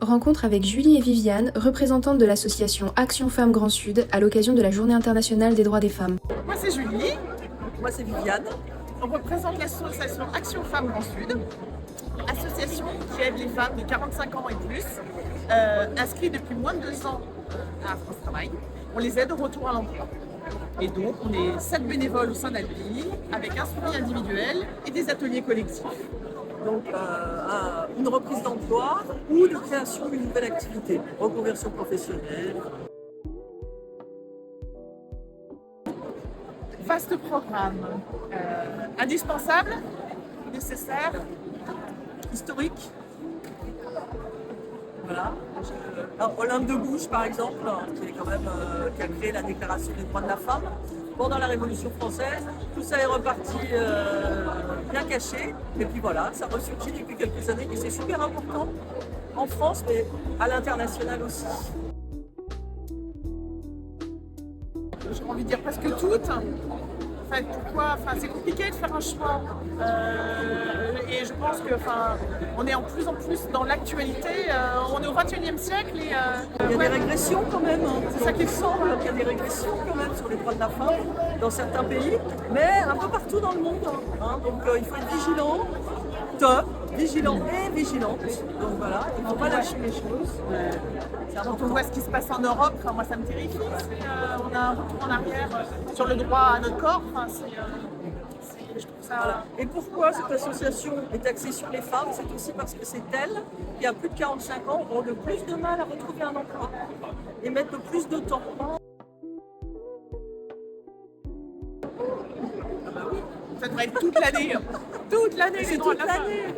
rencontre avec Julie et Viviane, représentantes de l'association Action Femmes Grand Sud, à l'occasion de la Journée internationale des droits des femmes. Moi c'est Julie. Moi c'est Viviane. On représente l'association Action Femmes Grand Sud, association qui aide les femmes de 45 ans et plus, inscrites depuis moins de 2 ans à France Travail. On les aide au retour à l'emploi. Et donc on est 7 bénévoles au sein d'Alpi, avec un suivi individuel et des ateliers collectifs. Donc une reprise d'emploi ou de création d'une nouvelle activité, reconversion professionnelle. Vaste programme, indispensable, nécessaire, historique. Voilà. Olympe de Gouges, par exemple, qui a créé la Déclaration des droits de la femme pendant la Révolution française. Tout ça est reparti bien caché. Et puis voilà, ça ressurgit depuis quelques années. Et c'est super important en France, mais à l'international aussi. J'ai envie de dire presque toutes. En fait, pourquoi c'est compliqué de faire un choix. Et je pense que on est en plus dans l'actualité. On est au XXIe siècle et il y a des régressions quand même. C'est ça qui semble. Il y a des régressions quand même sur les droits de la femme dans certains pays, mais un peu partout dans le monde. Donc il faut être vigilant et vigilante. Donc voilà, il ne faut pas lâcher les choses. Quand on voit ce qui se passe en Europe, moi ça me terrifie. On a un retour en arrière sur le droit à notre corps. Je trouve ça... Voilà. Et pourquoi cette association est axée sur les femmes? C'est aussi parce que c'est elles qui, à plus de 45 ans, ont le plus de mal à retrouver un emploi et mettent le plus de temps. Ça devrait être toute l'année. Toute l'année, C'est toute l'année.